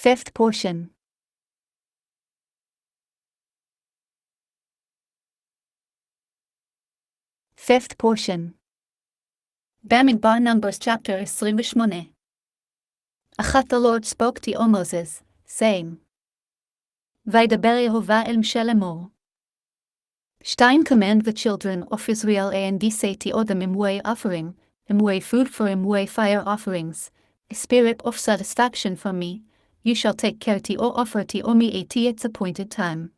Fifth portion. Fifth portion. Bamidbar Numbers chapter 28. Achat the Lord spoke to Moses, saying, Vaydaber Yehovah el Moshe lemor. 2. Command the children of Israel and say to them imway offering, imway food for imway fire offerings, a spirit of satisfaction for me, you shall take care to offer to me at its appointed time.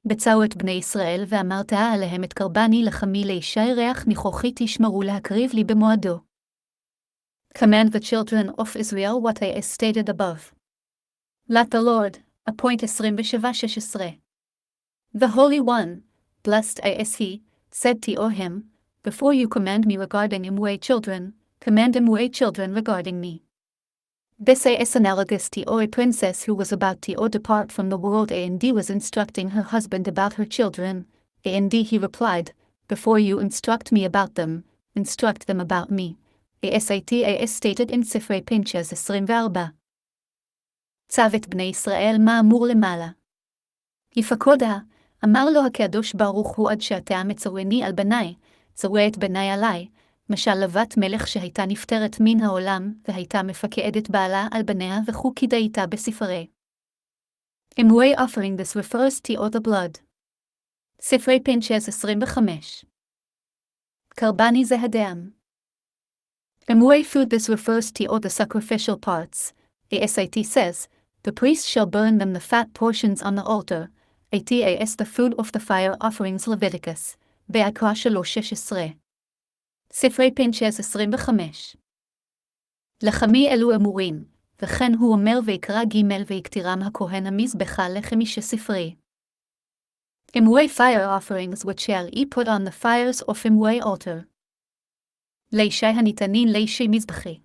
בצעו את בני ישראל ואמרת עליהם את קרבני לחמי לאישי ריח ניחוחי תשמרו להקריב לי במועדו. Command the children of Israel what I stated above. Let the Lord, appoint 27:16. The Holy One, blessed is He, said to him, before you command me regarding imway children, command imway children regarding me. This is analogous to a princess who was about to depart from the world and was instructing her husband about her children, and he replied, before you instruct me about them, instruct them about me. As stated in ספרי Pinchas 24. צו את בני ישראל מה אמור למעלה. יפקודה, אמר לו הקדוש ברוך הוא עד שאתה מצווני על בני, צווה את בני עלי, משל לבת מלך שהייתה נפטרת מן העולם, והייתה מפקדת בעלה על בניה וכו כדאיתה בספרי. Imway offering this refers to the blood. ספרי Pinchas 25. קרבני זה הדם. Imway food this refers to the sacrificial parts. It says, the priest shall burn them the fat portions on the altar, as the food of the fire offerings Leviticus, בהקרא 3:16. ספרי Pinchas 25. לחמי אלו אמורים, וכן הוא אומר ויקרא ג' ויקטירם הכהן המזבחה לחמי שספרי. Imway fire offerings which shall ye put on the fires of imway altar. לאישי הניתנין לאישי מזבחי.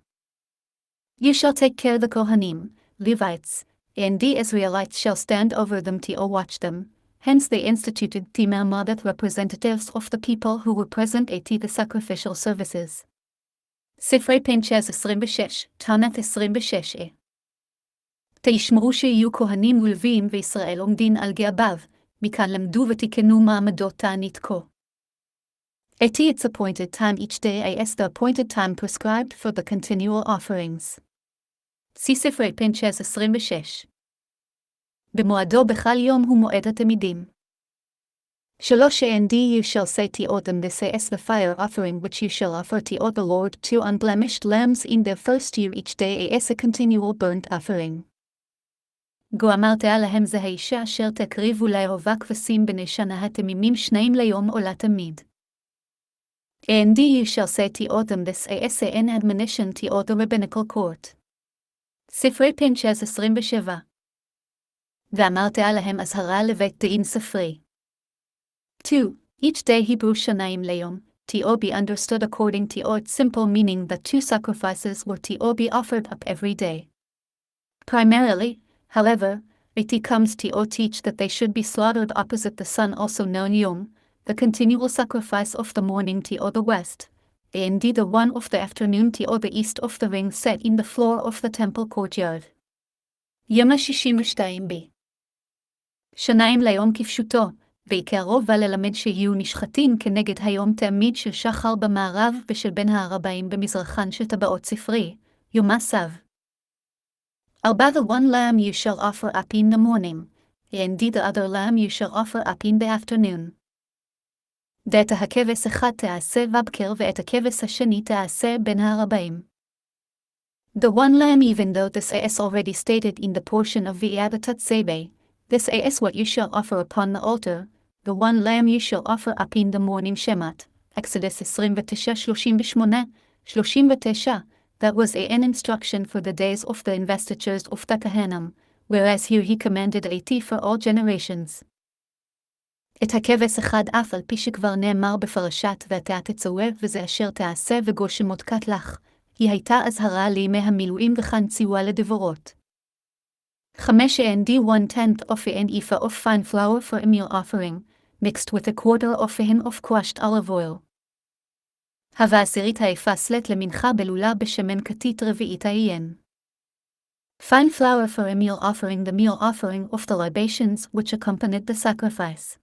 You shall take care the Kohanim, Levites, and the Israelites shall stand over them to watch them. Hence they instituted Timamadat representatives of the people who were present at the sacrificial services. ספרי Pinchas 26, תנת 26. תשמרו שיהיו כהנים ולוויים וישראל עומדין על גאביו, מכאן למדו ותיקנו מעמדות תענית כה. At its appointed time each day as the appointed time prescribed for the continual offerings. See ספרי Pinchas 26. במועדו בכל יום הוא מועד התמידים. 3. And you shall say to them this is the fire offering which you shall offer to the Lord 2 unblemished lambs in their first year each day as a continual burnt offering. גו אמרת עליהם זה האישה אשר תקריבו ליהובה כבשים בני שנה התמימים 2 ליום או לתמיד. And you shall say to them this is an admonition to the rabbinical court. ספרי Pinchas 27. ואמרת עליהם אזהרה לבית דין ספרי. 2. Each day Hebrew shanayim le'yom, to be understood according to its simple meaning that 2 sacrifices were to be offered up every day. Primarily, however, it comes to teach that they should be slaughtered opposite the sun also known yom, the continual sacrifice of the morning to the west, and the one of the afternoon to the east of the ring set in the floor of the temple courtyard. יום 62b. שניים ליום כפשוטו, בעיקרו בא ללמד שיהיו נשחטים כנגד היום תמיד של שחר במערב ושל בין הערביים במזרחן של טבעות ספרי, יום הסב. 4. The one lamb you shall offer up in the morning, and the other lamb you shall offer up in the afternoon. ואת הכבש אחד תעשה בבקר ואת הכבש השני תעשה בין הערביים. The one lamb even though this is already stated in the portion of the Abatat Sebe, this is what you shall offer upon the altar, the one lamb you shall offer up in the morning Shemat, Exodus 29:38, that was an instruction for the days of the investitures of the Kohanim, whereas here he commanded it for all generations. את הכבש אחד אף על פי שכבר נאמר בפרשת ואתה תצווה וזה אשר תעשה וגושמות קט לך, היא הייתה אזהרה לימי המילואים וכאן ציווה לדברות. 5. And 1/10 of an ephah of fine flour for a meal offering, mixed with a quarter of a hin of crushed olive oil. הווה עשירית האפה סלט למנחה בלולה בשמן כתית רביעית העיין. Fine flour for a meal offering, the meal offering of the libations which accompanied the sacrifice.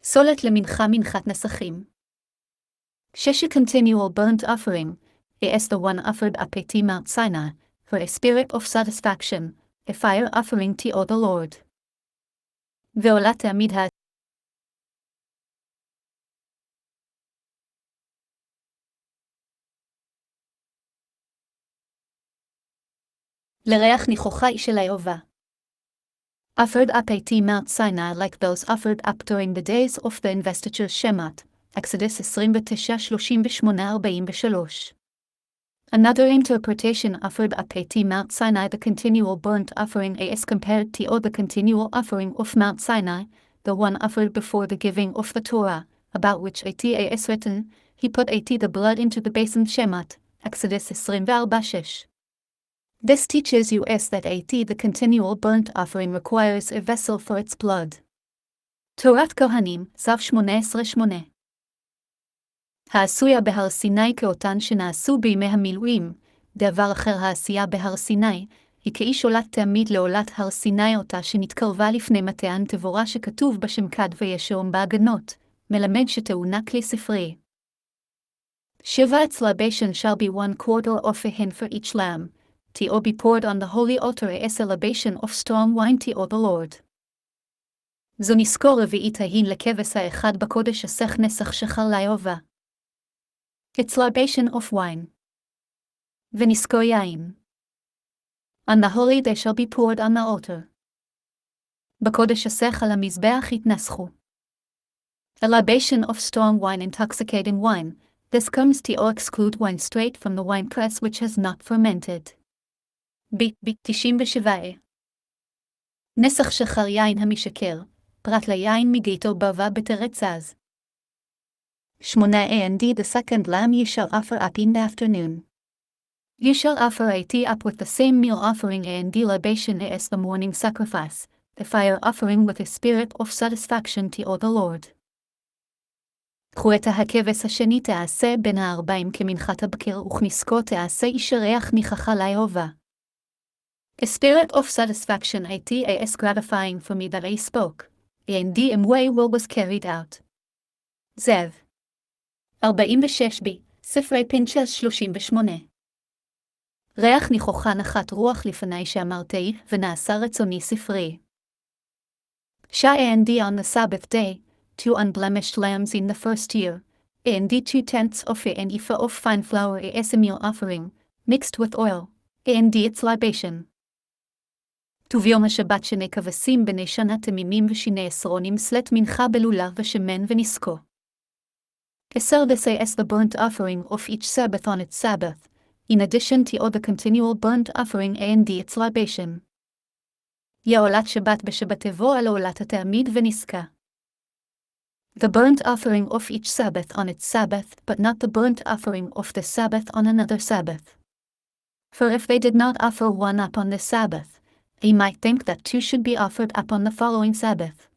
סולת למנחה מנחת נסכים. A continual burnt offering, is the one offered up at Mount Sinai, for a spirit of satisfaction, a fire offering to the Lord. ועולת תעמיד לריח ניחוחה של היובה. Offered up at Mount Sinai like those offered up during the days of the investiture Shemot, Exodus 29:38-43. Another interpretation offered up at Mount Sinai, the continual burnt offering as compared to the continual offering of Mount Sinai, the one offered before the giving of the Torah, about which at is written, he put at the blood into the basin Shemot, Exodus 24:6. This teaches us that at the continual burnt offering requires a vessel for its blood. תורת כהנים, צו 18:8. העשויה בהר סיני כאותן שנעשו בימי המילואים, דבר אחר העשייה בהר סיני, היא כאיש עולת תעמיד לעולת הר סיני אותה שנתקרבה לפני מתן תבורה שכתוב בשם כד וישום בהגנות, מלמד שטעונה כלי ספרי. Its libation shall be 1/4 of a hin for each lamb, to be poured on the holy altar as a libation of strong wine to the Lord. זו נזכור רביעית ההין לכבש האחד בקודש הסך נסח שחר ליובה. Its libation of wine. ונזכור יין. On the holy they shall be poured on the altar. בקודש הסך על המזבח יתנסחו. A libation of strong wine, intoxicating wine. This comes to exclude wine straight from the winepress which has not fermented. ב-97. נסח שחר יין המשקר, פרט ליין מגיתו בבה בתרצז. 8 and the second lamb ye shall offer up in the afternoon. You shall offer a tea up with the same meal offering and the libation as the morning sacrifice, the fire offering with a spirit of satisfaction to the Lord. קחו את הכבש השני תעשה בין הארבעים כמנחת הבקר וכניסקו תעשה איש ריח ניחחה ליהובה. A spirit of satisfaction is gratifying for me that I spoke, and the way will was carried out. זב 46b, ספרי פינצ'ס 38. ריח ניחוחה נחת רוח לפני שאמרתי, ונעשה רצוני ספרי. And on the Sabbath day, 2 unblemished lambs in the first year, and the 2/10 of an ephah of fine flour as a meal offering, mixed with oil, and its libation. וביום השבת שני כבשים בני שנה תמימים ושני עשרונים סלט מנחה בלולב ושמן ונסקו. 10 this as the burnt offering of each Sabbath on its Sabbath, in addition to all the continual burnt offering and its libation. יעולת שבת בשבת תבוא על עולת התעמיד ונסקה. The burnt offering of each Sabbath on its Sabbath, but not the burnt offering of the Sabbath on another Sabbath. For if they did not offer one up on this Sabbath, he might think that 2 should be offered up on the following Sabbath.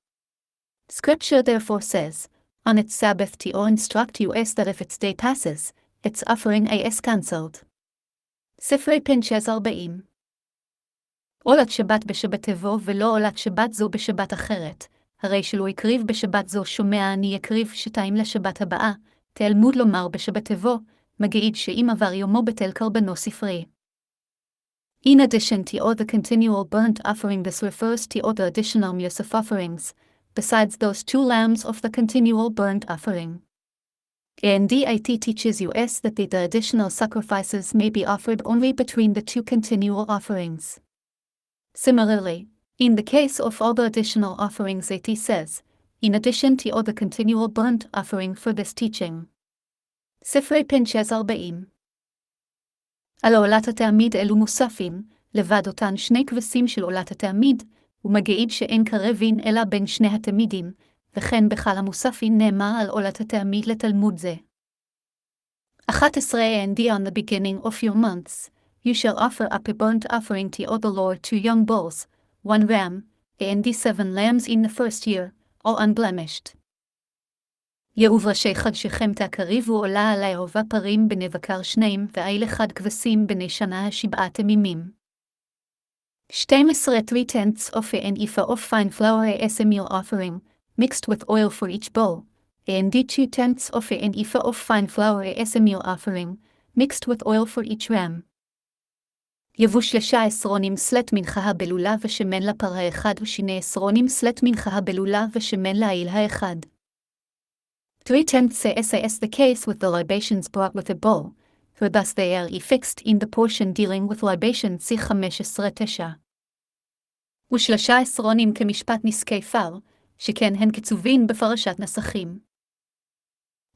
Scripture therefore says, on its Sabbath to instruct us that if its day passes, its offering is cancelled. ספרי פינצ'ס 40. עולת שבת בשבת תבוא ולא עולת שבת זו בשבת אחרת, הרי שלא יקריב בשבת זו שומע אני יקריב 2 לשבת הבאה, תלמוד לומר בשבת תבוא, מגיד שאם עבר יומו בטל קרבנו ספרי. In addition to all the continual burnt offering, this refers to all the additional Musaf offerings, besides those 2 lambs of the continual burnt offering. And it teaches us that the additional sacrifices may be offered only between the 2 continual offerings. Similarly, in the case of all the additional offerings it says, in addition to all the continual burnt offering for this teaching. ספרי פינצ'ס 40. על עולת התעמיד אלו מוספים, לבד אותן 2 כבשים של עולת התעמיד, ומגיד שאין קרבין אלא בין 2 התמידים, וכן בכל המוספים נאמר על עולת התעמיד לתלמוד זה. 11 And on the beginning of your months, you shall offer up a burnt offering to the Lord 2 young bulls, 1 ram, and 7 lambs in the first year, all unblemished. יעובראשי חדשכם תקריבו עולה על יהובה פרים בני בקר 2 ואיל 1 כבשים בני שנה 7 תמימים. 12 3/10 of an ephah of fine flour as a meal offering, mixed with oil for each bowl, and 2/10 of an ephah of fine flour as a meal offering, mixed with oil for each ram. יבוא 13 סלט מנחה הבלולה ושמן לפרה אחד ו12 סלט מנחה הבלולה ושמן לעיל האחד. 3/10 as the case with the libations brought with a bowl, for thus they are fixed in the portion dealing with libations C15-9. ו13 כמשפט נזקי פר, שכן הן כתובין בפרשת נסחים.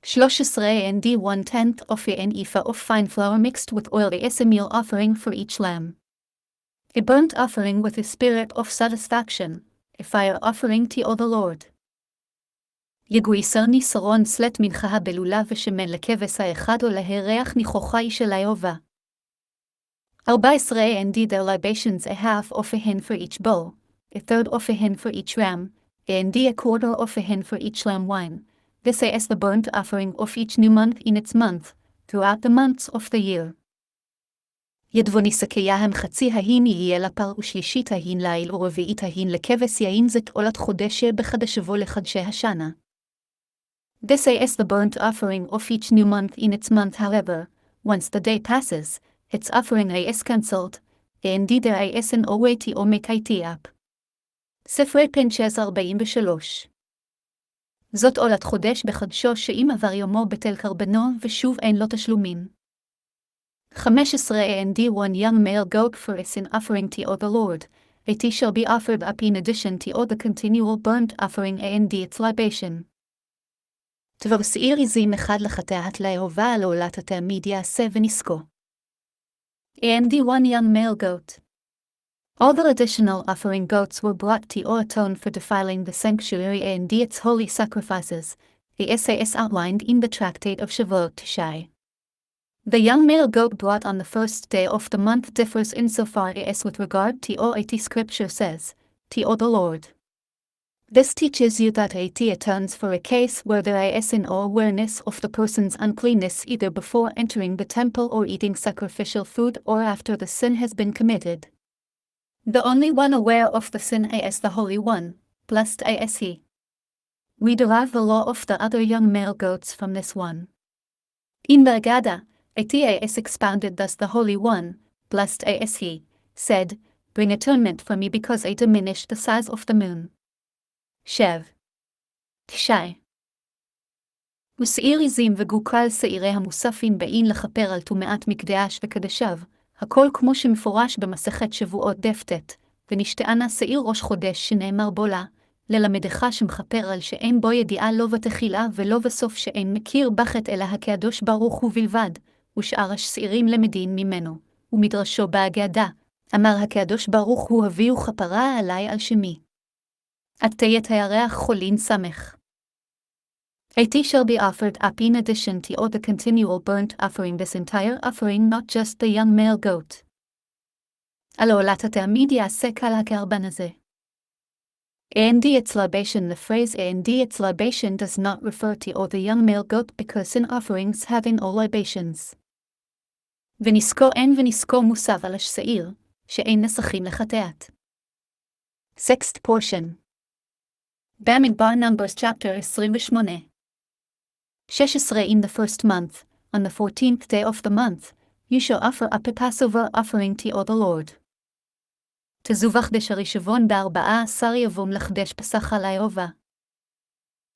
13 and 1/10 of an ephah of fine flour mixed with oil as a meal offering for each lamb. A burnt offering with a spirit of satisfaction, a fire offering to the Lord. יגויסר ניסרון סלט מנחה הבלולה ושמן לכבש האחד או להריח ניחוחי של האהובה. 14 and their libations a half of a hin for each bowl, a third of a hin for each ram, and a quarter of a hin for each lamb wine. This is the burnt offering of each new month in its month, throughout the months of the year. ידבו ניסקייהם חצי ההין יהיה לפר ושלישית ההין ליל ורביעית ההין לכבש יין זאת עולת חודשה בחדשבו לחדשי השנה. This is the burnt offering of each new month in its month. However, once the day passes, its offering is cancelled, and there is an away או מקייתי up. ספרי פינצ'ס 43. זאת עולת חודש בחדשו שאם עבר יומו בטל קרבנו ושוב אין לו תשלומים. 15 and 1 young male goat for a sin offering to the Lord, it shall be offered up in addition to all the continual burnt offering and its libation. דבר שעיר עזים אחד לחטאת לאהובה על עולת התעמיד יעשה ונזקו. And 1 young male goat. All the additional offering goats were brought to atone for defiling the sanctuary and its holy sacrifices, as outlined in the tractate of Shavuot Tishai. The young male goat brought on the first day of the month differs insofar as with regard to it scripture says, to the Lord. This teaches you that it atones for a case where there is an awareness of the person's uncleanness either before entering the temple or eating sacrificial food or after the sin has been committed. The only one aware of the sin is the Holy One, blessed is He. We derive the law of the other young male goats from this one. In the Agada, it is expounded thus: the Holy One, blessed is He, said, "Bring atonement for me because I diminished the size of the moon." Shev. Tishai. ושעיר עזים וגוקל שעירי המוספים באין לכפר על טומאת מקדש וקדשיו, הכל כמו שמפורש במסכת שבועות דף-ט, ונשתענה שעיר ראש חודש שנאמר בו לה, ללמדך שמכפר על שאין בו ידיעה לא בתחילה ולא בסוף שאין מכיר בחט אלא הקדוש ברוך הוא בלבד, ושאר השעירים למדין ממנו, ומדרשו בהגדה, אמר הקדוש ברוך הוא הביאו כפרה עלי על שמי. עתיית הירח חולין סמך. It shall be offered up in addition to all the continual burnt offering, this entire offering, not just the young male goat. על עולת התעמיד יעשה כל הקרבן הזה. And its libation. The phrase and its libation does not refer to all the young male goat because sin offerings have in all libations. ונזקו אין ונזקו מוסב על השעיר, שאין נסכים לחטאת. Sixth portion. Bamidbar Numbers chapter 28. 16 In the first month, on the 14th day of the month, you shall offer up a Passover offering to the Lord. תזובח חדש הראשון ב14 יבום לחדש פסח על האהובה.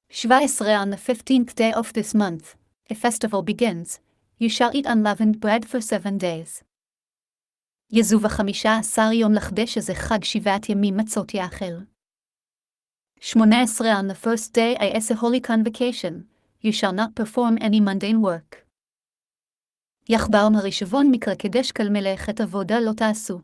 17 On the 15th day of this month, a festival begins, you shall eat unleavened bread for 7 days. יזובח 15 יום לחדש הזה חג 7 ימים מצות יאכל. 18 On the first day is a holy convocation, you shall not perform any mundane work. יחברם הראשון מקרא קדש כל מלאכת עבודה לא תעשו.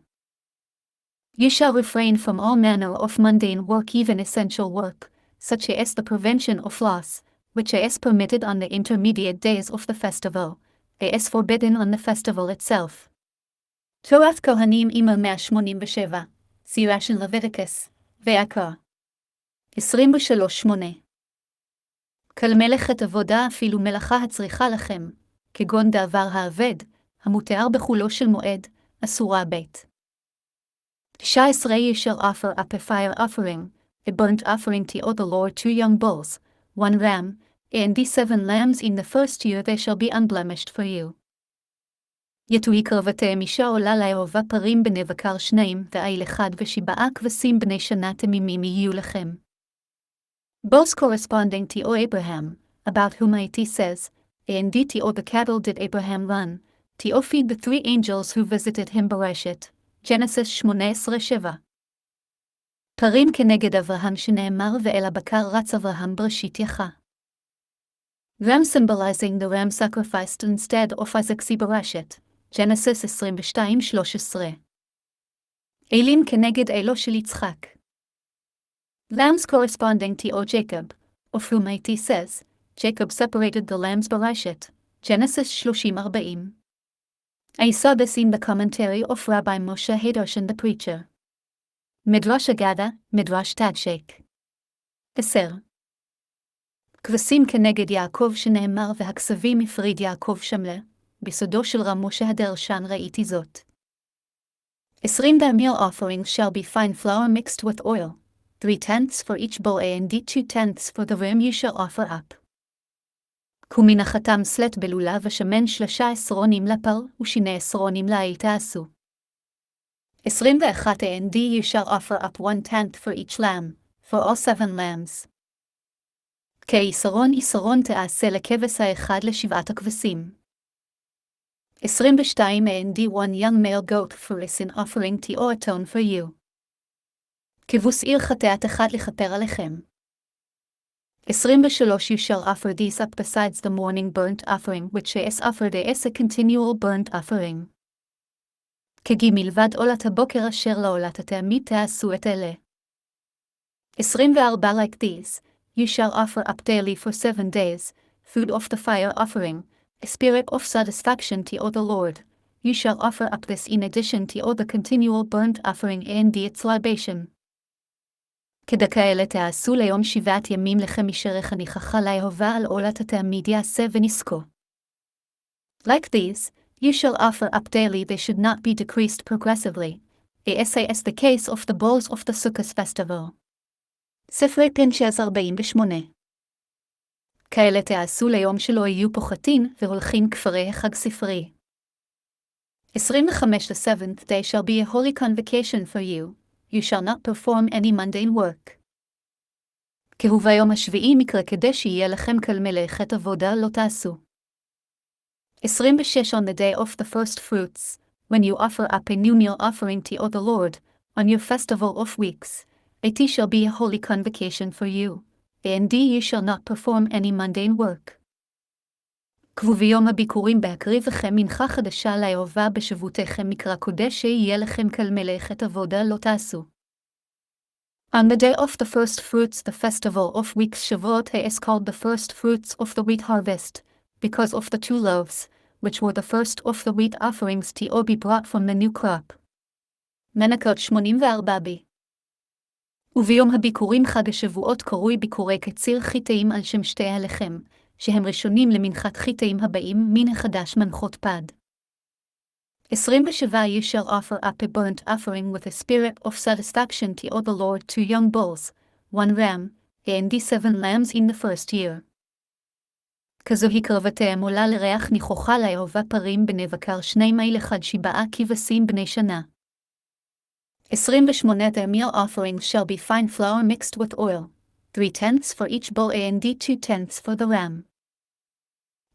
You shall refrain from all manner of mundane work, even essential work, such as the prevention of loss, which is permitted on the intermediate days of the festival, is forbidden on the festival itself. תורת כהנים אימא 187, סירה של לוויטיקוס, ועקרא. 23:8. כל מלאכת עבודה אפילו מלאכה הצריכה לכם, כגון דבר העבד, המותר בחולו של מועד, אסורה בית. You shall offer up a fire offering, a burnt offering to the Lord 2 young bulls, 1 ram, and 7 lambs in the first year they shall be unblemished for you. יתו קרבתם אישה עולה ליהובה פרים בני בקר 2 ועיל 1 ו7 כבשים בני שנה תמימים יהיו לכם. Both corresponding to Abraham, about whom it says, and to the cattle did Abraham run, to feed the 3 angels who visited him Bereshit, Genesis 18:7. פרים כנגד אברהם שנאמר ואל הבקר רץ אברהם בראשית יחה. Ram symbolizing the ram sacrificed instead of Isaac's Bereshit, Genesis 22:13. Elim כנגד אלו של יצחק. Lambs corresponding to Jacob, of whom it says, Jacob separated the lambs Bereshit, Genesis 30:40. I saw this in the commentary of Rabbi Moshe Hadorshan the preacher. Midrash Agada, Midrash Tadshek. 10. כבשים כנגד יעקב שנאמר והכסבים הפריד יעקב שמלה, בסודו של רב משה הדרשן ראיתי זאת. 20. The meal offerings shall be fine flour mixed with oil, 3/10 for each bull and 2/10 for the ram you shall offer up. כומנחתם סלט בלולה ושמן 13 לפר ו12 לעיל תעשו. 21. And you shall offer up 1/10 for each lamb, for all 7 lambs. כיסרון תעשה לכבש האחד לשבעת הכבשים. 22. And 1 young male goat for a sin offering to atone for you. כבוס עיר חטאת אחד לכפר עליכם. 23. You shall offer these up besides the morning burnt offering which is offered as a continual burnt offering. כגי מלבד עולת הבוקר אשר לעולת התעמית תעשו את אלה. 24. Like these, you shall offer up daily for 7 days, food of the fire offering, a spirit of satisfaction to the Lord. You shall offer up this in addition to all the continual burnt offering and its libation. כדכאלה תעשו ליום 7 ימים לכם אשר חניכך ליהובה על עולת התעמיד יעשה ונזכו. Like these, you shall offer up daily. They should not be decreased progressively, as the case of the bulls of the Sukkot festival. ספרי פינצ'ס 48. כאלה תעשו ליום שלא יהיו פוחתין והולכין כפרי החג ספרי. 25. The 7th day shall be a holy convocation for you. You shall not perform any mundane work. כהו ביום השביעי מקרא כדי שיהיה לכם כל מלאכת עבודה לא תעשו. 26. On the day of the first fruits, when you offer up a new meal offering to the Lord, on your festival of weeks, it shall be a holy convocation for you, and you shall not perform any mundane work. כהו ביום הביקורים בהקריבכם מנחה חדשה ליהובה בשבותיכם מקרא קודש שיהיה לכם כל מלאכת עבודה לא תעשו. On the day of the first fruits, the festival of weeks Shavuot is called the first fruits of the wheat harvest, because of the 2 loaves, which were the first of the wheat offerings to be brought from the new crop. מנקות 84b. וביום הביקורים חג השבועות קרוי ביקורי קציר חיטאים על שם שתי הלחם, שהם ראשונים למנחת חיטאים הבאים מן החדש מנחות פד. 27. You shall offer up a burnt offering with a spirit of satisfaction to the Lord 2 young bulls, 1 ram, and 7 lambs in the first year. כזו הקרבתם עולה לריח ניחוחה ליהובה פרים בני בקר 2 מעיל 1 7 כבשים בני שנה. 28. The meal offerings shall be fine flour mixed with oil, 3/10 for each bull and 2/10 for the ram.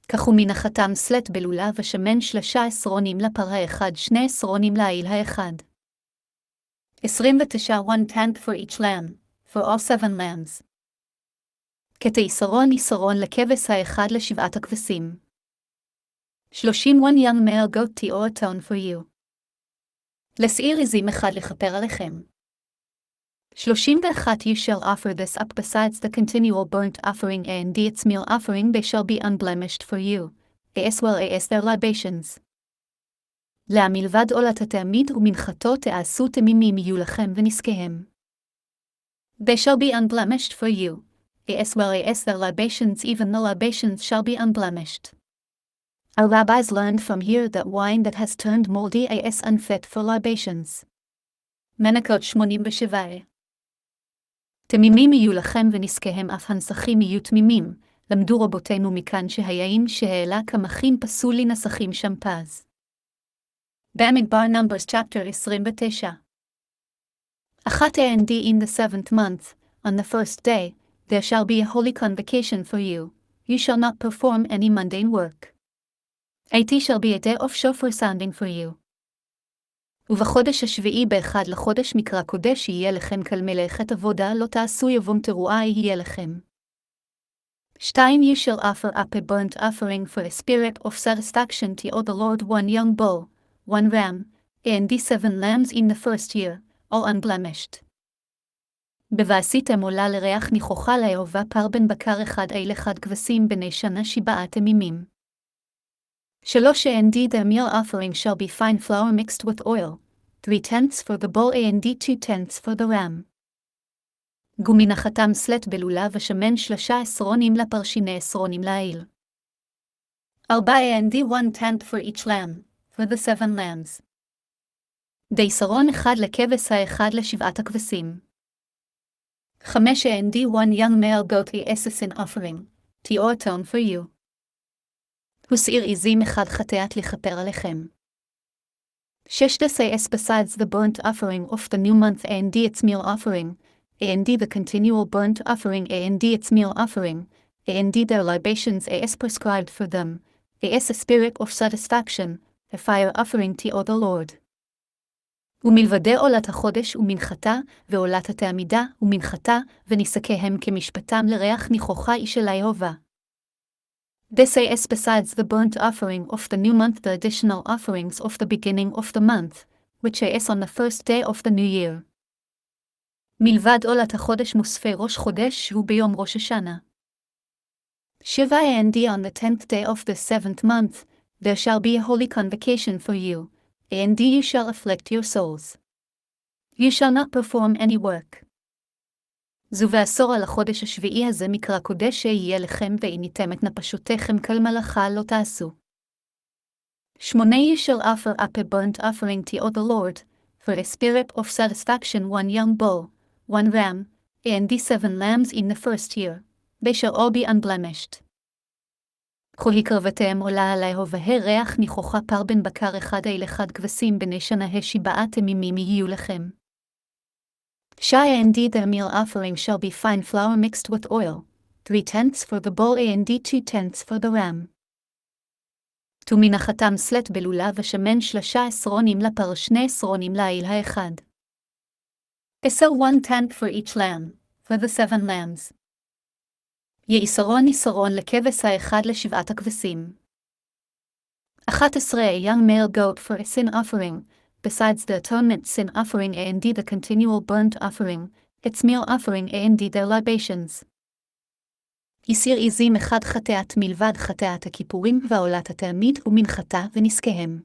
ככו מנחתם סלט בלולה ושמן 13 לפר האחד 12 לעיל האחד. 29. 1/10 for each lamb, for all 7 lambs. כתיסרון לכבש האחד לשבעת הכבשים. 31. Young male goat to atone for you. לשעיר עזים אחד לכפר עליכם. 31. You shall offer this up besides the continual burnt offering and its meal offering. They shall be unblemished for you, as well as their libations. להמלבד עולת התעמיד ומנחתו תעשו תמימים יהיו לכם ונזקיהם. They shall be unblemished for you, as well as their libations. Even the libations shall be unblemished. Our rabbis learned from here that wine that has turned moldy is unfit for libations. מנקות 87. תמימים יהיו לכם ונזקיהם אף הנסכים יהיו תמימים, למדו רבותינו מכאן שהיאים שהעלה קמחים פסו לי נסכים שם פז. במדבר Numbers chapter 29. And in the 7th month, on the 1st day, there shall be a holy convocation for you. You shall not perform any mundane work. It shall be a day of shofar sounding for you. ובחודש השביעי באחד לחודש מקרא קודש יהיה לכם כל מלאכת עבודה לא תעשו יבום תרועה יהיה לכם. 2. You shall offer up a burnt offering for a spirit of satisfaction to the Lord 1 young bull, 1 ram, and 7 lambs in the first year, all unblemished. ועשיתם עולה לריח ניחוחה ליהובה פר בן בקר אחד אל אחד כבשים בני שנה 7 תמימים. 3. And the meal offering shall be fine flour mixed with oil, 3/10 for the bull and 2/10 for the ram. גומנחתם סלט בלולה ושמן 3 עשרונים לפר 2 עשרונים לעיל. 4. And 1/10 for each lamb, for the 7 lambs. די שרון אחד לכבש האחד ל7 הכבשים. 5. And 1 young male goat as a sin offering, to atone for you. ושעיר עזים אחד חטאת לכפר עליכם. 6. Besides the burnt offering of the new month and its meal offering, and the continual burnt offering and its meal offering, and their libations as prescribed for them, as a spirit of satisfaction, a fire offering to the Lord. ומלבדי עולת החודש ומנחתה, ועולת התעמידה ומנחתה, וניסקיהם כמשפטם לריח ניחוחה איש אל היהובה. This is besides the burnt offering of the new month the additional offerings of the beginning of the month, which is on the first day of the new year. מלבד עולת החודש מוספי ראש חודש הוא ביום ראש השנה. 7. And on the 10th day of the 7th month, there shall be a holy convocation for you, and you shall afflict your souls. You shall not perform any work. זו ועשור על החודש השביעי הזה מקרא קודש שיהיה לכם ועיניתם את נפשותיכם כל מלאכה לא תעשו. 8. You shall offer up a burnt offering to the Lord, for a spirit of satisfaction 1 young bull, 1 ram, and 7 lambs in the first year, they shall all be unblemished. כל הקרבתם עולה עלי הובהה ריח ניחוחה פר בן בקר אחד אל אחד כבשים בני שנה 7 תמימים יהיו לכם. And the meal offering shall be fine flour mixed with oil, 3/10 for the bull and 2/10 for the ram. ומנחתם סלט בלולה ושמן 3 עשרונים לפר 2 עשרונים לעיל האחד. 1/10 for each lamb, for the 7 lambs. יעשרון לכבש האחד ל7 הכבשים. 11. A young male goat for a sin offering, besides the atonement sin offering and the continual burnt offering, its meal offering and their libations. יסיר עזים אחד חטאת מלבד חטאת הכיפורים ועולת התעמיד ומנחתה ונזקיהם.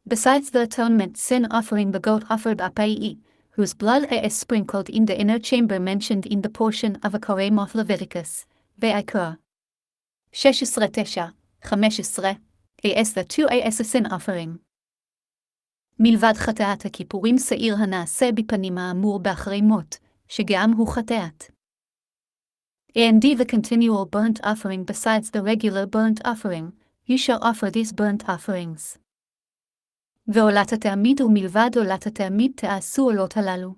Besides the atonement sin offering the goat offered up whose blood is sprinkled in the inner chamber mentioned in the portion of a Koram of Leviticus, Ve'ikra. 16-9-15, as the 2 as a sin offering. מלבד חטאת הכיפורים שעיר הנעשה בפנים האמור באחרי מות, שגם הוא חטאת. And the continual burnt offering besides the regular burnt offering, you shall offer these burnt offerings. ועולת התעמיד ומלבד עולת התעמיד תעשו עולות הללו.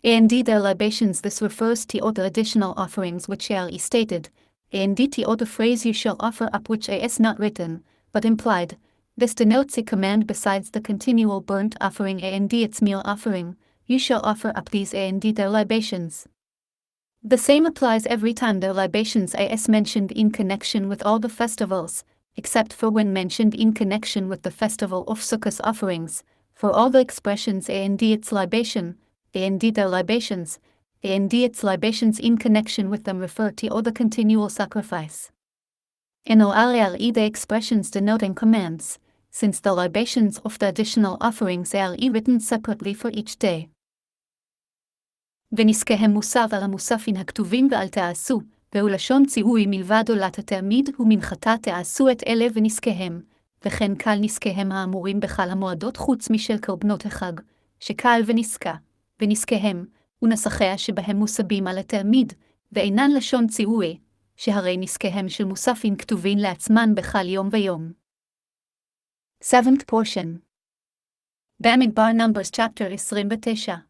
And their libations this refers to all the additional offerings which are stated, and to all the phrase you shall offer up which is not written, but implied. This denotes a command besides the continual burnt offering and its meal offering, you shall offer up these and their libations. The same applies every time their libations is mentioned in connection with all the festivals, except for when mentioned in connection with the festival of Sukkot offerings, for all the expressions and its libation, and their libations, and its libations in connection with them refer to all the continual sacrifice. In all the expressions denoting commands, since the libations of the additional offerings are written separately for each day. ונזקיהם מוסף על המוספין הכתובים ואל תעשו, והוא לשון ציווי מלבד עולת התעמיד ומנחתה תעשו את אלה ונזקיהם, וכן כל נזקיהם האמורים בכל המועדות חוץ משל קורבנות החג, שקל ונסקה, ונסקיהם, ונסחיה שבהם מוסבים על התלמיד, ואינן לשון ציווי, שהרי נסקיהם של מוספים כתובין לעצמן בכל יום ויום. 7th portion. Bamidbar Numbers chapter 29.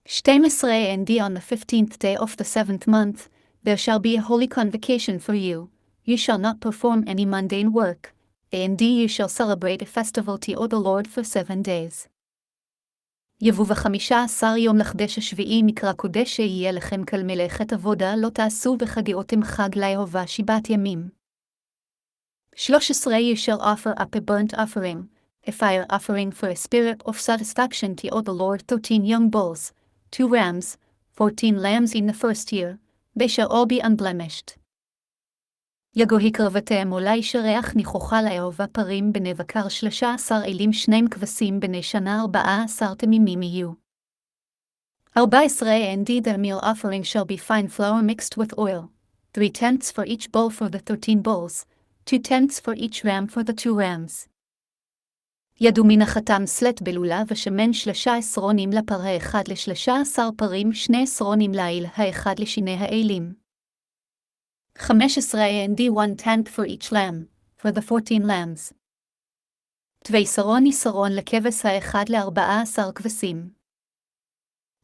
12 and on the 15th day of the 7th month, there shall be a holy convocation for you. You shall not perform any mundane work, and you shall celebrate a festival to the Lord for 7 days. יבוא ב15 יום לחדש השביעי מקרא קודש שיהיה לכם כל מלאכת עבודה לא תעשו וחגיאותם חג ליהובה 7 ימים. 13 You shall offer up a burnt offering, a fire offering for a spirit of satisfaction to the Lord 13 young bulls, 2 rams, 14 lambs in the first year, they shall all be unblemished. יגו הקרבתם אולי שריח ניחוחה ליהובה פרים בני בקר 13 אלים 2 כבשים בני שנה 14 תמימים יהיו. 14 And their meal offering shall be fine flour mixed with oil, 3/10 for each bull for the 13 bulls, 2/10 for each ram for the 2 rams. ידו מן החתם סלט בלולה ושמן 13 לפרה 1 ל13 פרים 12 ליל האחד לשני האלים. 15 And 1/10 for each lamb, for the 14 lambs. 12 יסרון לכבש האחד ל14 כבשים.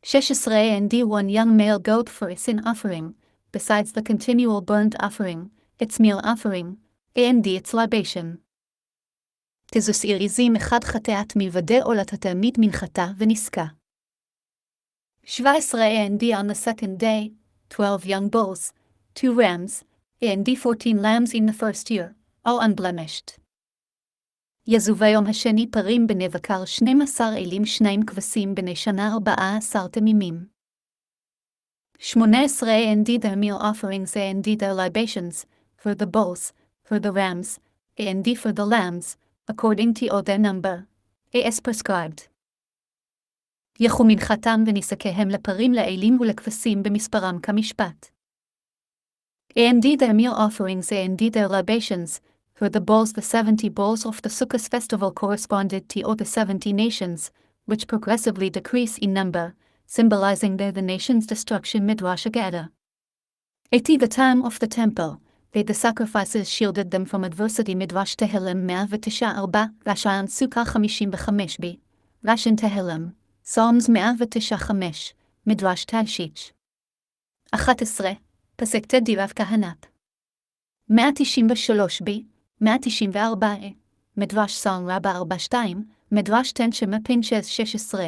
16 And 1 young male goat for a sin offering, besides the continual burnt offering, its meal offering, and its libation. תזוסיר עזים 1 חטאת מלבדי עולת התלמיד מנחתה ונסקה. 17 And on the second day, 12 young bulls, 2 rams, and 14 lambs in the first year, all unblemished. יזו ביום השני פרים בני בקר 12 אלים 2 כבשים בני שנה 14 תמימים. 18 And their meal offerings and their libations, for the bulls, for the rams, and for the lambs, according to all their number, as prescribed. יחו מנחתם ונסקיהם לפרים לאלים ולכבשים במספרם כמשפט. And their meal offerings and their libations, for the bulls the 70 bulls of the Sukkot festival corresponded to all the 70 nations, which progressively decrease in number, symbolizing the nation's destruction Midrash Agada. 80 The time of the temple, the sacrifices shielded them from adversity Midrash Tehillim 109 Rashan Sukkah 55b, Rashan Tehillim, Psalms 109 Midrash Talshich. 11 פסק תדירב כהנת. 193b, 194 מדרש סלם רבה 42, מדרש תנשמה פינצ'ס 16.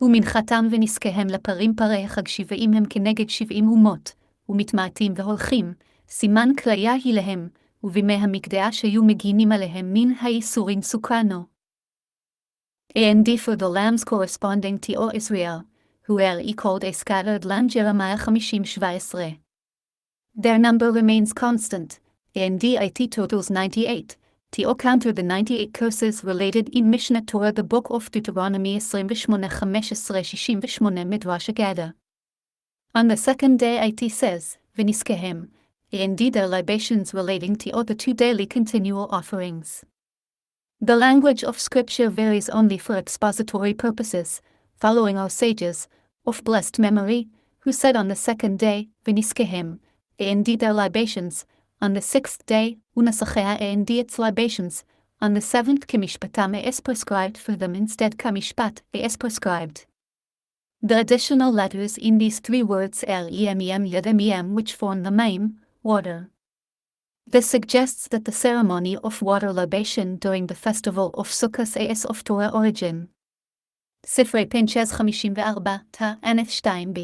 ומנחתם ונסקיהם לפרים פרי החג 70 הם כנגד 70 אומות, ומתמעטים והולכים, סימן כליה היא להם, ובימי המקדש היו מגינים עליהם מן האיסורים סוכנו. And for the lambs corresponding to all Israel, who are called a scattered land Jeremiah 50:17. Their number remains constant, and it totals 98, to counter the 98 curses related in Mishnah Torah the book of Deuteronomy 28:15-68 Midrash Agada. On the second day it says, V'niskehem, and their libations relating to all the 2 daily continual offerings. The language of Scripture varies only for expository purposes, following our sages, of blessed memory, who said on the second day, V'niskehem, and their libations, on the 6th day, Unasachea and its libations, on the 7th Kamishpatam as prescribed for them instead Kamishpat as prescribed. The additional letters in these 3 words are Yem Yadem which form the Maim, water. This suggests that the ceremony of water libation during the festival of Sukkot is of Torah origin. ספרי פינצ'ס 54, תענת 2b.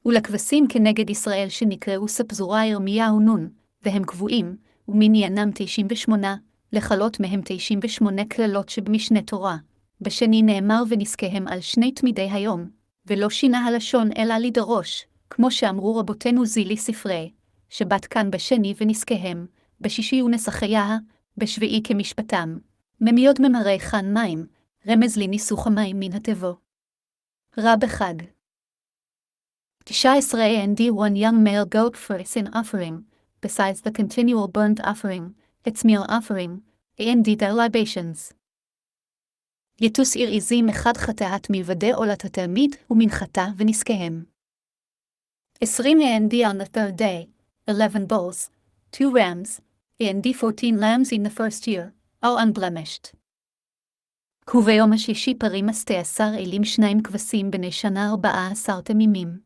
ולכבשים כנגד ישראל שנקראו ספזורה ירמיהו נון, והם קבועים, ומניינם 98, לחלות מהם 98 כללות שבמשנה תורה. בשני נאמר ונסקיהם על 2 תמידי היום, ולא שינה הלשון אלא לדרוש, כמו שאמרו רבותינו זילי ספרי, שבת כאן בשני ונסקיהם, בשישי ונסחיה, בשביעי כמשפטם, ממיוד ממרי חן מים, רמז לניסוך המים מן התבו. רב אחד. 19 And 1 young male goat for a sin offering, besides the continual burnt offering, its meal offering, and their libations. יטוס עיר עזים אחד חטאת מלבדי עולת התלמיד ומנחתה ונזקיהם. 20 and on the third day, 11 bulls, 2 rams, and 14 lambs in the first year, all unblemished. וביום השישי פרים 12 אלים 2 כבשים בני שנה 14 תמימים.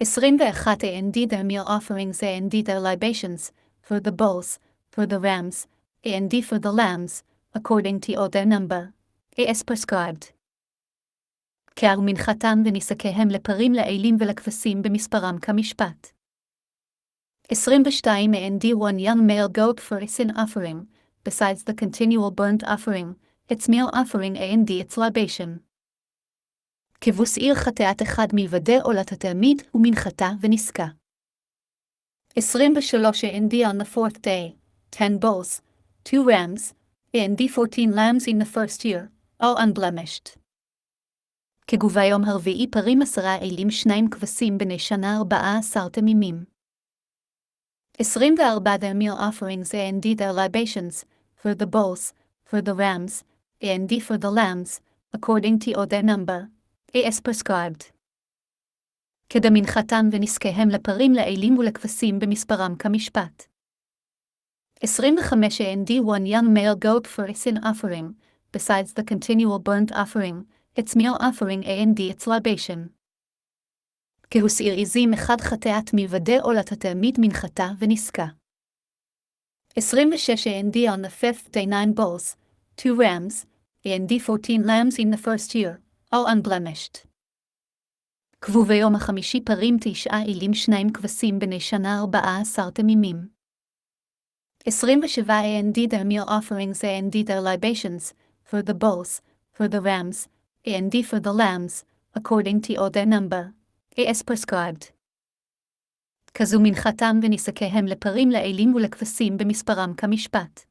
21 and their meal offerings and their libations, for the bulls, for the rams, and for the lambs, according to all their number, as prescribed. כער מנחתם וניסקיהם לפרים לאלים ולכבשים במספרם כמשפט. 22 and 1 young male goat for a sin offering, besides the continual burnt offering, its meal offering and its libation. כבוס עיר חטאת אחד מלבדי עולת התלמיד ומנחתה ונסקה. 23 and on the fourth day, 10 bulls, 2 rams, and 14 lambs in the first year, all unblemished. כגוביום הרביעי פרים 10 אלים 2 כבשים בני שנה 14 תמימים. 24 their meal offerings and their libations, for the bulls, for the rams, and for the lambs, according to all their number, as prescribed. כדמנחתם ונזקיהם לפרים לאלים ולכבשים במספרם כמשפט. 25 and 1 young male goat for a sin offering, besides the continual burnt offering, its meal offering and its libation. כהוסעיר עזים אחד חטאת מלבדי עולת התלמיד מנחתה ונסקה. 26 and on the fifth day 9 bulls, 2 rams, and 14 lambs in the first year, all unblemished. וביום החמישי פרים 9 אלים 2 כבשים בני שנה 14 תמימים. 27 and their meal offerings and their libations, for the bulls, for the rams, and for the lambs, according to all their number, as prescribed. כזו מנחתם וניסקיהם לפרים לאלים ולכבשים במספרם כמשפט.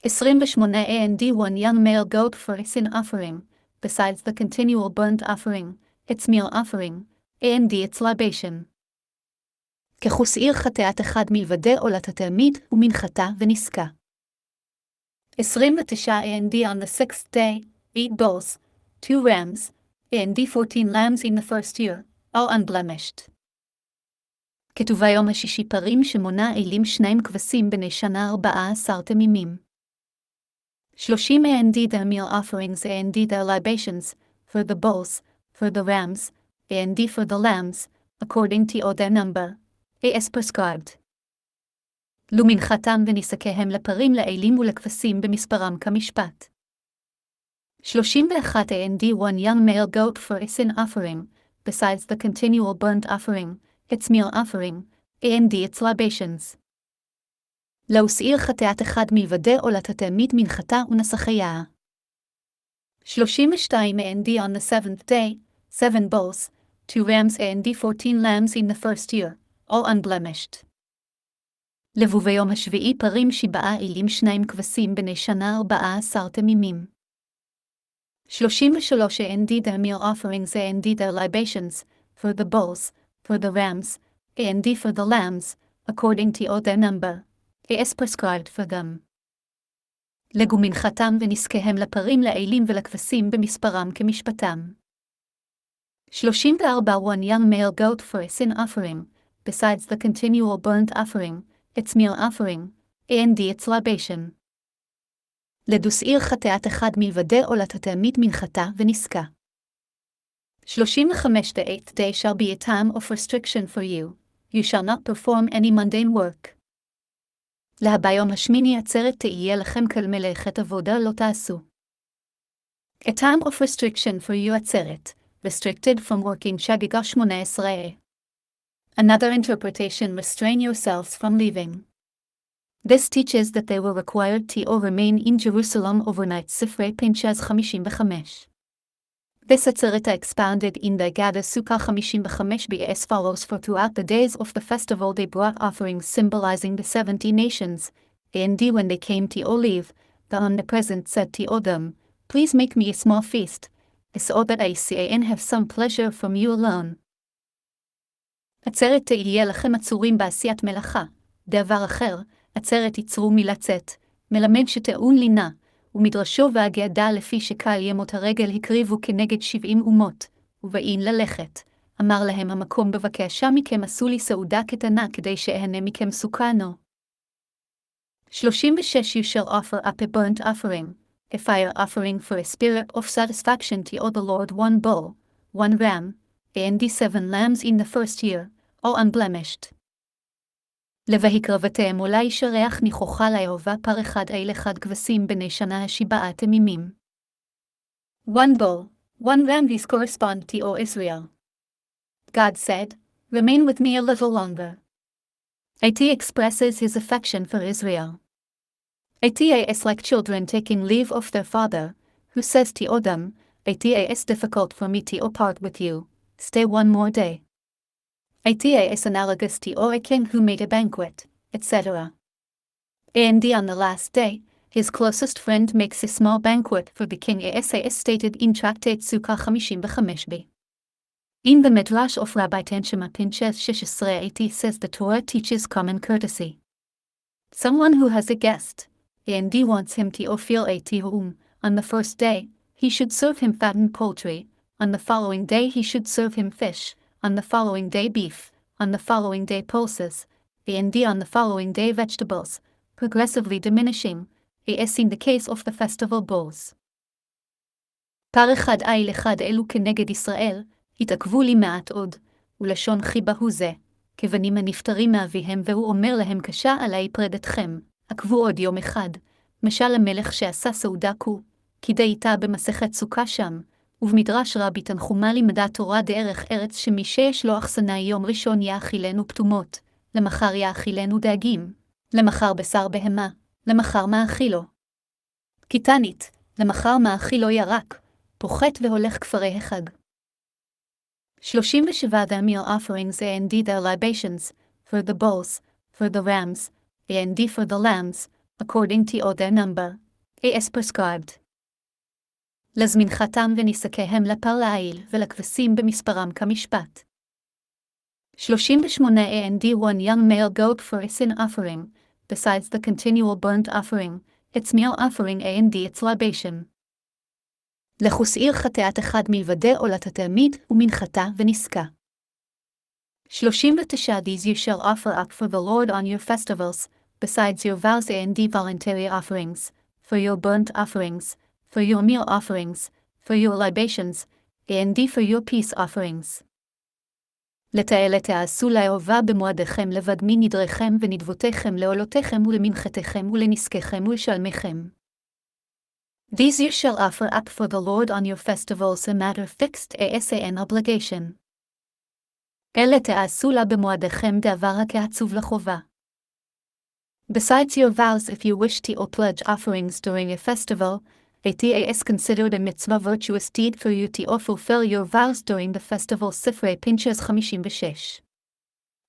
28 and 1 young male goat for a sin offering, besides the continual burnt offering, its meal offering, and its libation. כחוס עיר חטאת אחד מלבדי עולת התלמיד ומנחתה ונסקה. 29 and on the sixth day, 8 bulls, 2 rams, and 14 lambs in the first year, all unblemished. כתוביום השישי פרים 8 אלים 2 כבשים בני שנה 14 תמימים. 30 and their meal offerings and their libations, for the bulls, for the rams, and for the lambs, according to all their number, as prescribed. למנחתם וניסקיהם לפרים לאלים ולכבשים במספרם כמשפט. 31 and 1 young male goat for a sin offering, besides the continual burnt offering, its meal offering, and its libations. להוסעיר חטאת אחד מלבדי עולת התלמיד מנחתה ונסחיה. 32 and on the seventh day, 7 bulls, 2 rams and 14 lambs in the first year, all unblemished. לבוביום השביעי פרים 7 אלים 2 כבשים בני שנה 14 תמימים. 33 and their meal offerings and their libations, for the bulls, for the rams, and for the lambs, according to all their number, as prescribed for them. לגו מנחתם ונסקיהם לפרים לאלים ולכבשים במספרם כמשפטם. 34 one young male goat for a sin offering, besides the continual burnt offering, its meal offering, and its libation. לדוס עיר חטאת אחד מלבדי עולת התלמיד מנחתה ונסקה. 35 The eighth day shall be a time of restriction for you, you shall not perform any mundane work. להביום השמיני עצרת תהיה לכם כל מלאכת עבודה לא תעשו. A time of restriction for you עצרת, restricted from working שגיגה 18. Another interpretation, restrain yourselves from leaving. This teaches that they were required to remain in Jerusalem overnight. ספרי Pinchas 55. This atzereta expounded in the Gada Sukkah 55b as follows: For throughout the days of the festival they brought offerings symbolizing the 70 nations, and when they came to Olive, the Omnipresent said to Odom, Please make me a small feast, so that I can have some pleasure from you alone. עצרת תהיה לכם עצורים בעשיית מלאכה. דבר אחר, עצרת יצרו מלצאת, מלמד שטעון לינה, ומדרשו והגעדה לפי שקל ימות הרגל הקריבו כנגד 70 אומות, ובאין ללכת. אמר להם המקום בבקשה מכם עשו לי סעודה קטנה כדי שאהנה מכם סוכנו. 36 You shall offer up a burnt offering, a fire offering for a spirit of satisfaction to the Lord 1 bull, 1 ram, and 7 lambs in the first year, all unblemished. לבהקרבתם אולי ישרח ניחוכה ליהובה פר אחד אל אחד כבשים בני שנה השבעה תמימים. 1 bull, 1 ram These correspond to O Israel. God said, Remain with me a little longer. It expresses his affection for Israel. It is like children taking leave of their father, who says to them, It is difficult for me to part with you, stay one more day. It is analogous to a king who made a banquet, etc. And on the last day, his closest friend makes a small banquet for the king as stated in Tractate Sukkah 55b. In the Midrash of Rabbi Pinchas 16 says the Torah teaches common courtesy. Someone who has a guest, and wants him to feel a tihum, on the first day, he should serve him fattened poultry, on the following day he should serve him fish, on the following day beef, on the following day pulses, and on the following day vegetables, progressively diminishing, as in the case of the festival bulls. פר אחד איל אחד אלו כנגד ישראל, התעכבו לי מעט עוד, ולשון חיבה הוא זה, כבנים הנפטרים מאביהם והוא אומר להם קשה עלי פרדתכם, עקבו עוד יום אחד, משל המלך שעשה סעודה כו, כדי איתה במסכת סוכה שם, ובמדרש רבי תנחומה לימדה תורה דרך ארץ שמי שיש לו אכסנה יום ראשון יאכילנו פתומות, למחר יאכילנו דגים, למחר בשר בהמה, למחר מאכילו. קיטנית, למחר מאכילו ירק, פוחת והולך כפרי החג. 37 The meal offerings and their libations, for the bulls, for the rams, and for the lambs, according to their number, as prescribed. לזמנחתם וניסקיהם לפר לעיל ולכבשים במספרם כמשפט. 38 And 1 young male goat for a sin offering, besides the continual burnt offering, its meal offering and its libation. לחוסעיר חטאת אחד מלבדי עולת התלמיד ומנחתה ונסקה. 39 These you shall offer up for the Lord on your festivals, besides your vows and voluntary offerings, for your burnt offerings, for your meal offerings, for your libations, and for your peace offerings. לתעלה תעשו ליהובה במועדיכם לבד מנדריכם ונדבותיכם לעולותיכם ולמנחתיכם ולנסקיכם ולשלמיכם. These you shall offer up for the Lord on your festivals, a matter fixed as an obligation. אלה תעשו לה במועדיכם דבר הכעצוב לחובה. Besides your vows, if you wish to pledge offerings during a festival, it is considered a mitzvah virtuous deed for you to fulfill your vows during the festival. Sifrei Pinchas 56.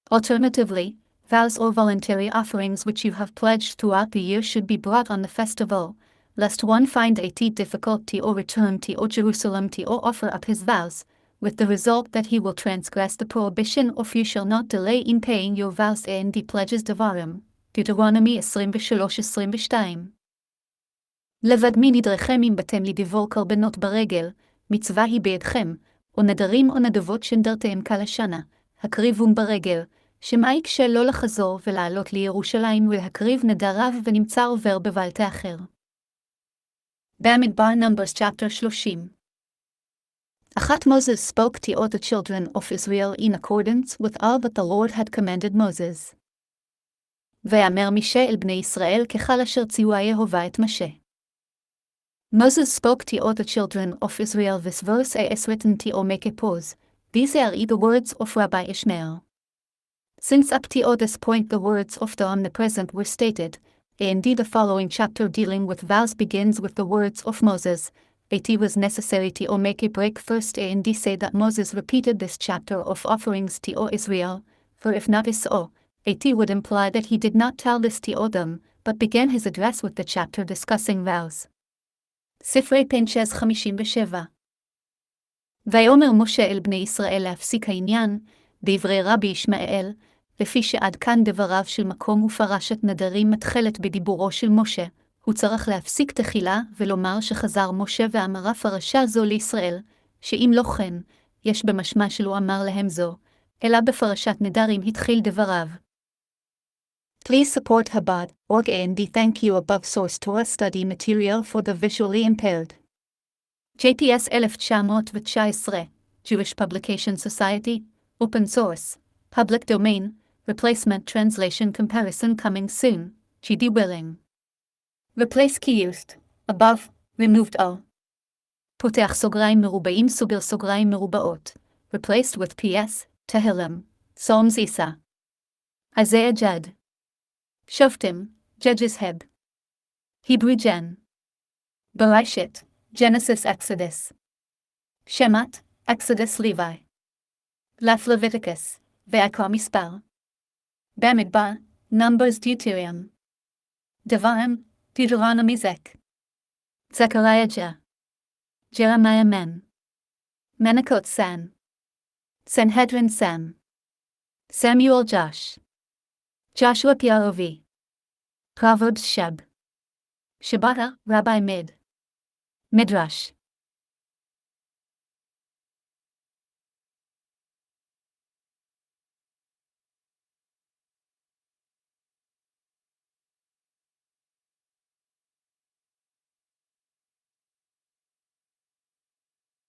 Alternatively, vows or voluntary offerings which you have pledged throughout the year should be brought on the festival, lest one find it difficult to return to Jerusalem to offer up his vows, with the result that he will transgress the prohibition of you shall not delay in paying your vows and the pledges devarim. Deuteronomy 23-22. לבד מנדריכם אם באתם לדיבור קרבנות ברגל, מצווה היא בידכם, או נדרים או נדבות שנדרתם כל השנה, הקריבום ברגל, שמא יקשה לא לחזור ולעלות לירושלים ולהקריב נדריו ונמצא עובר בבלת אחר. Bamidbar Numbers chapter 30. Achat Moses spoke to all the children of Israel in accordance with all that the Lord had commanded Moses. ואמר משה אל בני ישראל ככל אשר ציווה יהובה את משה. Moses spoke to all the children of Israel. This verse is written to make a pause. These are the words of Rabbi Ishmael. Since up to this point the words of the Omnipresent were stated, and the following chapter dealing with vows begins with the words of Moses, it was necessary to make a break first and say that Moses repeated this chapter of offerings to Israel, for if not so, it would imply that he did not tell this to them, but began his address with the chapter discussing vows. ספרי פינצ'ס 57. ויאמר משה אל בני ישראל להפסיק העניין, דברי רבי ישמעאל, לפי שעד כאן דבריו של מקום ופרשת נדרים מתחלת בדיבורו של משה, הוא צריך להפסיק תחילה ולומר שחזר משה ואמרה פרשה זו לישראל, שאם לא כן, יש במשמע שלא אמר להם זו, אלא בפרשת נדרים התחיל דבריו. Please support Chabad org and thank you above source Torah study material for the visually impaired. JPS 1919, Jewish Publication Society, Open Source, Public Domain, Replacement Translation Comparison coming soon, GD willing. Replace key used, above, removed all. פותח סוגריים מרובעים סוגר סוגריים מרובעות, replaced with PS, Tehillim, Psalms Isa. Isaiah Jed. Shoftim, Judges Heb. Hebrew Gen. Bereshit, Genesis Exodus. Shemat, Exodus Levi. Lef Leviticus, Ve'ikra Mispal. Bamidbar, Numbers Deuterium. Devarim, Deuteronomy Zek. Zechariah Ja. Jeremiah Men. Menachot San. Sanhedrin Sam. Samuel Josh. Joshua Pov. Proverbs Sheb. Shabbata, Rabbi Mid. Midrash.